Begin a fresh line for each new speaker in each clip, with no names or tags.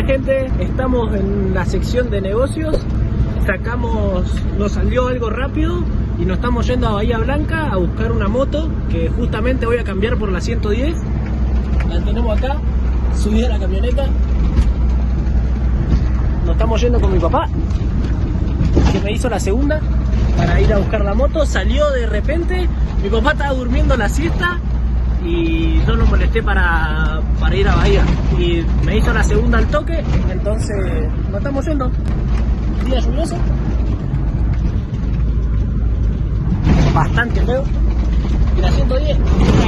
Buena gente, estamos en la sección de negocios. Nos salió algo rápido y nos estamos yendo a Bahía Blanca a buscar una moto que justamente voy a cambiar por la 110. La tenemos acá, subida a la camioneta. Nos estamos yendo con mi papá, que me hizo la segunda para ir a buscar la moto. Salió de repente, mi papá estaba durmiendo la siesta y no lo molesté para ir a Bahía, y me hizo la segunda al toque. Entonces nos estamos yendo. Día lluvioso, bastante feo, y la 110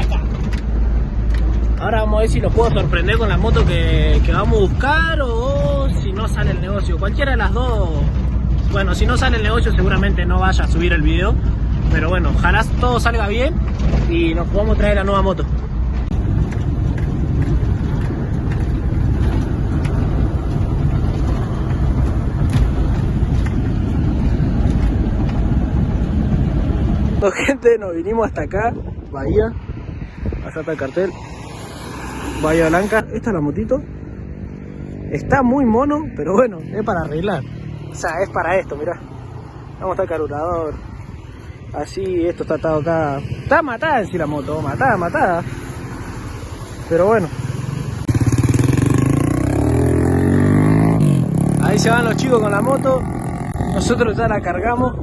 acá. Ahora vamos a ver si lo puedo sorprender con la moto que vamos a buscar, o si no sale el negocio. Cualquiera de las dos. Bueno, si no sale el negocio seguramente no vaya a subir el video, pero bueno, ojalá todo salga bien y nos podamos traer la nueva moto. Gente, nos vinimos hasta acá, Bahía. Allá está el cartel, Bahía Blanca. Esta es la motito. Está muy mono, pero bueno, es para arreglar. O sea, es para esto, mirá. Vamos a estar carburador. Así, esto está atado acá. Está matada en sí la moto, matada. Pero bueno. Ahí se van los chicos con la moto. Nosotros ya la cargamos.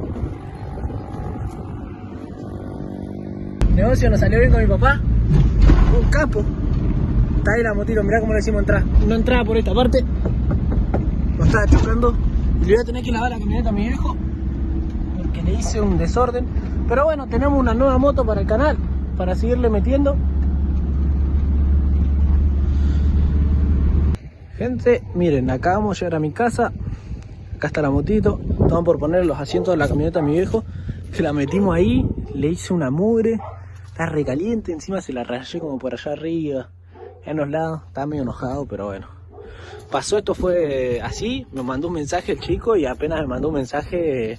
El negocio nos salió bien con mi papá. Un capo. Está ahí la motito, mirá cómo le decimos entrar. No entraba por esta parte. Nos estaba chocando. Y le voy a tener que lavar la camioneta a mi viejo, porque le hice un desorden. Pero bueno, tenemos una nueva moto para el canal, para seguirle metiendo. Gente, miren, acá vamos a llegar a mi casa. Acá está la motito. Estamos por poner los asientos de la camioneta a mi viejo, que la metimos ahí. Le hice una mugre. Está recaliente, encima se la rayé como por allá arriba, en los lados. Estaba medio enojado, pero bueno. Pasó, esto fue así, me mandó un mensaje el chico, y apenas me mandó un mensaje,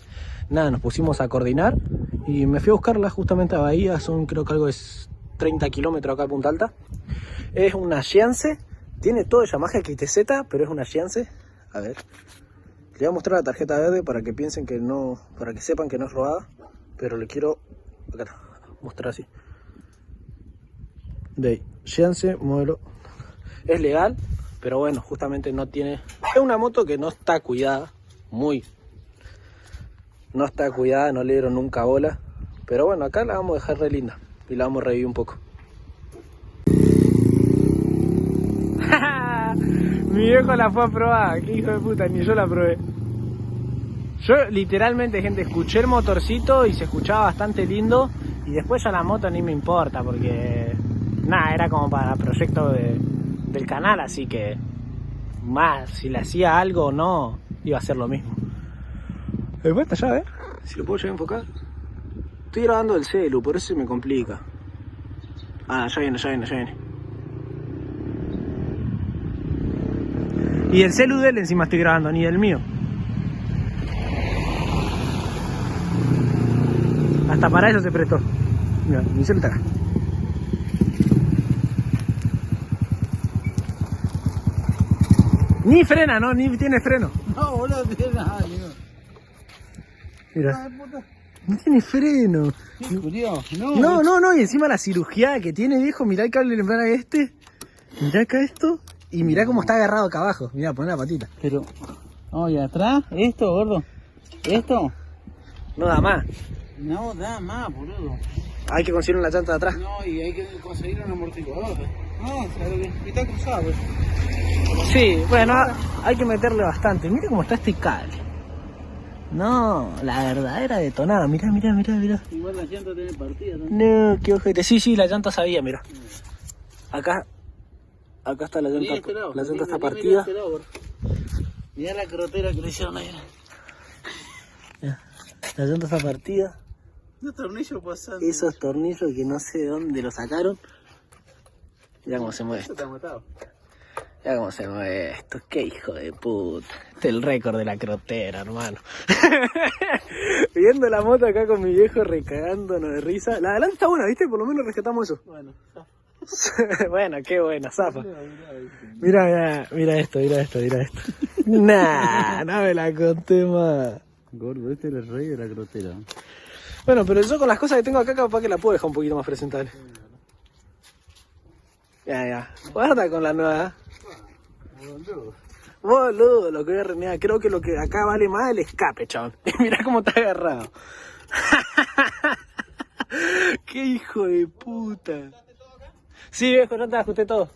nada, nos pusimos a coordinar y me fui a buscarla justamente a Bahía. Son, creo que algo es 30 kilómetros acá a Punta Alta. Es una Giance, tiene todo de Yamaha XTZ, pero es una Giance. A ver, le voy a mostrar la tarjeta verde para que piensen que no, para que sepan que no es robada, pero le quiero acá mostrar así. De Giance, modelo, es legal. Pero bueno, justamente no tiene... Es una moto que no está cuidada, no está cuidada, no le dieron nunca bola. Pero bueno, acá la vamos a dejar re linda y la vamos a revivir un poco. Mi viejo la fue a probar, qué hijo de puta, ni yo la probé. Yo literalmente, gente, escuché el motorcito y se escuchaba bastante lindo. Y después ya la moto ni me importa, porque... nada, era como para proyecto del canal, así que más, si le hacía algo o no, iba a ser lo mismo. De vuelta ya, a ver si lo puedo llegar a enfocar. Estoy grabando el celu, por eso se me complica. Ah, ya viene. Y el celu de él encima estoy grabando, ni del mío. Hasta para eso se prestó. Mira, mi celu está acá. Ni frena, ¿no? Ni tiene freno.
No, boludo, no tiene nada, tío.
Mira. No tiene freno.
¿Qué curioso?
No, y encima la cirugía que tiene, viejo. Mirá el cable de embrague este. Mirá acá esto. Y mirá cómo está agarrado acá abajo. Mirá, poné la patita.
Pero, no, y atrás, esto, gordo. ¿Esto?
No da más.
No da más, boludo.
Hay que conseguir una llanta de atrás.
No, y hay que conseguir un amortiguador. No, claro que está cruzado, pues.
Sí, bueno, hay que meterle bastante. Mira cómo está este cable. No, la verdadera detonada. Mirá.
Igual la llanta tiene partida también.
No, qué ojete. Sí, la llanta sabía, mira. Acá está la llanta. La llanta está partida.
Mirá la crotera que le hicieron ahí.
La llanta está partida.
Los tornillos pasando.
Esos tornillos que no sé de dónde los sacaron. Mirá cómo se mueve esto.
Está matado.
Mirá cómo se mueve esto. Qué hijo de puta. Este es el récord de la crotera, hermano. Viendo la moto acá con mi viejo recagándonos de risa. La adelante está buena, ¿viste? Por lo menos rescatamos eso.
Bueno, ya.
Bueno, qué buena, zafa. Mira esto. Nah, no me la conté más.
Gordo, este es el rey de la crotera.
Bueno, pero yo con las cosas que tengo acá capaz que la puedo dejar un poquito más presentable. Ya. Guarda con la nueva. Boludo, lo que voy a renegar. Creo que lo que acá vale más es el escape, chabón. Mirá cómo está agarrado. Qué hijo de puta. Sí, viejo, no te ajusté todo.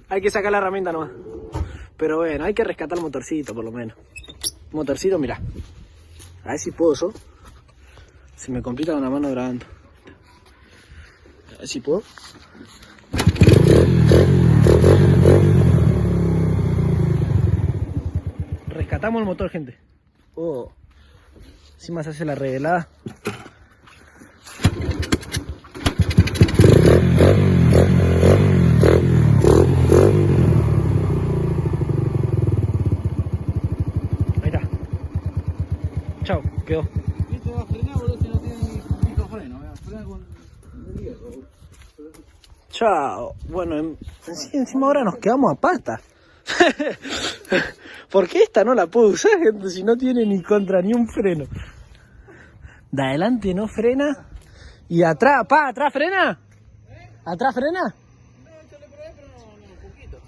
Hay que sacar la herramienta nomás. Pero bueno, hay que rescatar el motorcito por lo menos. Motorcito, mirá. A ver si puedo yo. Se me complica con la mano grabando. A ver si puedo. Rescatamos el motor, gente. Oh. Encima se hace la revelada. Ahí está. Chao, quedó.
Esto va a frenar, boludo, si no tiene ni pico freno. Frena con el hierro.
Chao. Bueno, encima ahora nos quedamos a pata. Porque esta no la puedo usar, gente, si no tiene ni contra ni un freno. De adelante no frena. Y atrás, atrás frena. ¿Atrás frena?
No, échale por ahí, pero no, poquito.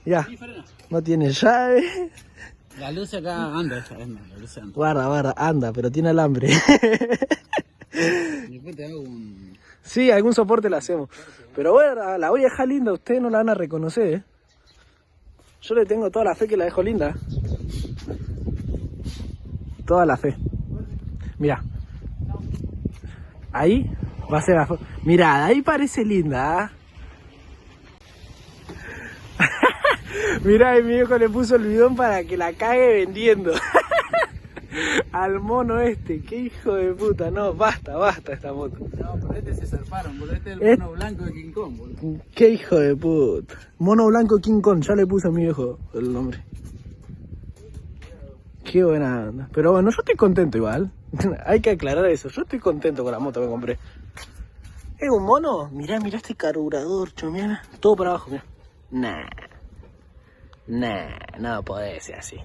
Ya.
Sí, frena.
No tiene llave.
La luz acá anda, esta es más, la luz anda.
Guarda, anda, pero tiene alambre.
Después te hago un...
Sí, algún soporte le hacemos. Pero bueno, la voy a dejar linda, ustedes no la van a reconocer, ¿eh? Yo le tengo toda la fe que la dejo linda. Toda la fe. Mirá. Ahí va a ser la... Mirá, ahí parece linda, ¿eh? Mirá, mi viejo le puso el bidón para que la cague vendiendo. Al mono este, qué hijo de puta. No, basta esta moto.
No, por este se zarparon, boludo. Este es el mono blanco de King Kong, boludo.
Qué hijo de puta. Mono blanco King Kong, ya le puse a mi viejo el nombre. Qué buena onda. Pero bueno, yo estoy contento igual. Hay que aclarar eso. Yo estoy contento con la moto que compré. ¿Es un mono? Mirá este carburador, mirá. Todo para abajo, mirá. No puede ser así.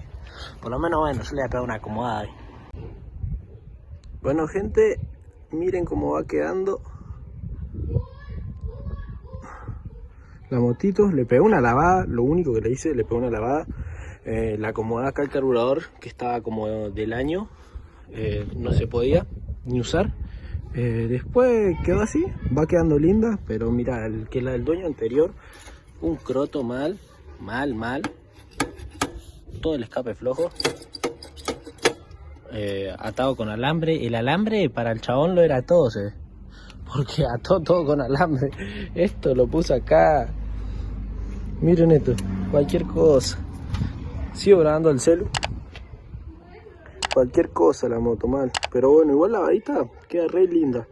Por lo menos, bueno, yo le voy a pegar una acomodada ahí. Bueno, gente, miren cómo va quedando la motito. Le pegué una lavada, lo único que le hice, le pegué una lavada. Le acomodé acá el carburador, que estaba como del año. No se podía ni usar. Después quedó así, va quedando linda. Pero mira, la del dueño anterior, un croto mal. Todo el escape flojo. Atado con alambre. El alambre para el chabón lo era todo, porque ató todo con alambre. Esto lo puse acá. Miren esto, cualquier cosa. Sigo grabando el celu. Cualquier cosa la moto, mal. Pero bueno, igual la varita queda re linda.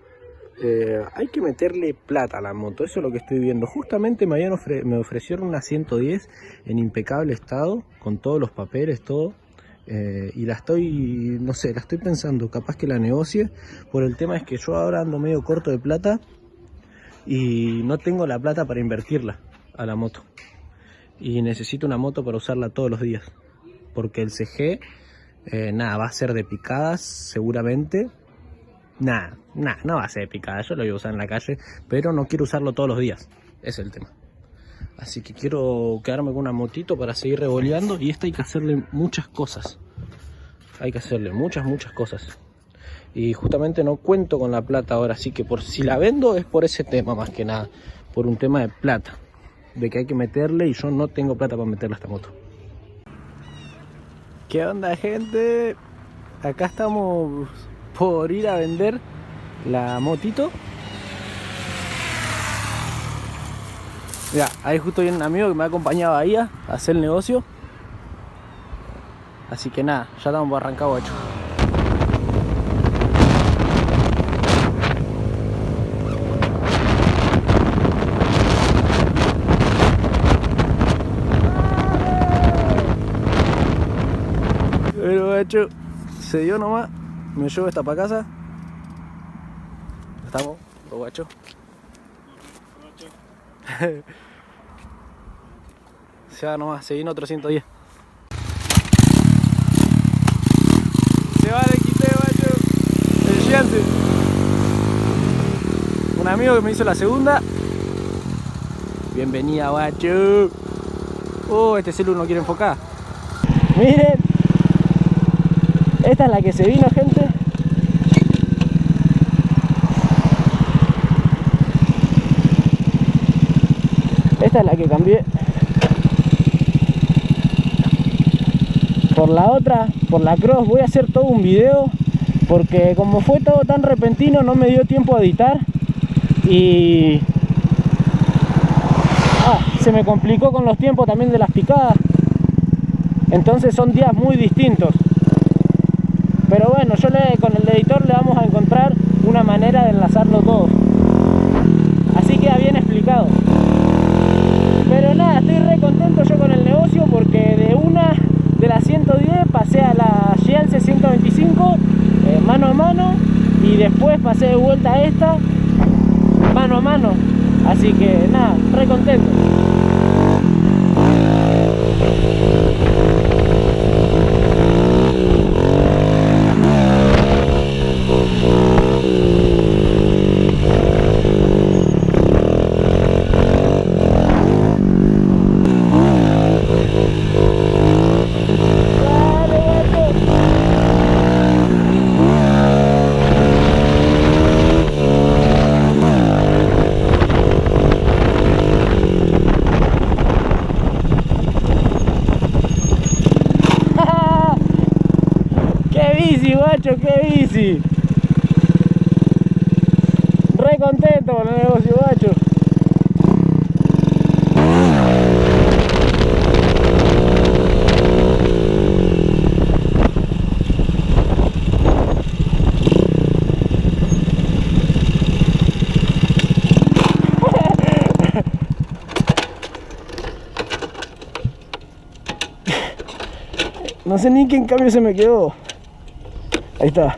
Hay que meterle plata a la moto, eso es lo que estoy viendo. Justamente me ofrecieron una 110 en impecable estado, con todos los papeles, todo. Y la estoy, no sé, la estoy pensando, capaz que la negocie. Por el tema es que yo ahora ando medio corto de plata y no tengo la plata para invertirla a la moto. Y necesito una moto para usarla todos los días. Porque el CG, nada, va a ser de picadas seguramente. Nada, no va a ser de picada, yo lo voy a usar en la calle, pero no quiero usarlo todos los días, ese es el tema. Así que quiero quedarme con una motito para seguir revoleando, y esta hay que hacerle muchas cosas. Hay que hacerle muchas cosas. Y justamente no cuento con la plata ahora, así que por si la vendo es por ese tema más que nada, por un tema de plata, de que hay que meterle y yo no tengo plata para meterle a esta moto. ¿Qué onda, gente? Acá estamos por ir a vender la motito. Mira, ahí justo viene un amigo que me ha acompañado ahí a hacer el negocio. Así que nada, ya estamos por arrancar, guacho. Bueno, guacho, se dio nomás. Me llevo esta para casa. Estamos, los guachos. Se va nomás, se vino otro 110. Se va el XT, macho. El gigante. Un amigo que me hizo la segunda. Bienvenida, guacho. Oh, este celu no quiere enfocar. Miren. Esta es la que se vino, gente. Esta es la que cambié. Por la otra, por la Cross, voy a hacer todo un video. Porque como fue todo tan repentino, no me dio tiempo a editar. Y... se me complicó con los tiempos también de las picadas. Entonces son días muy distintos. Pero bueno, con el editor le vamos a encontrar una manera de enlazarlo todo. Así queda bien explicado. Pero nada, estoy re contento yo con el negocio porque de la 110 pasé a la Giance 125 mano a mano y después pasé de vuelta a esta mano a mano. Así que nada, re contento. ¡Qué bici! Re contento con el negocio, guacho. No sé ni qué en cambio se me quedó. Ahí está.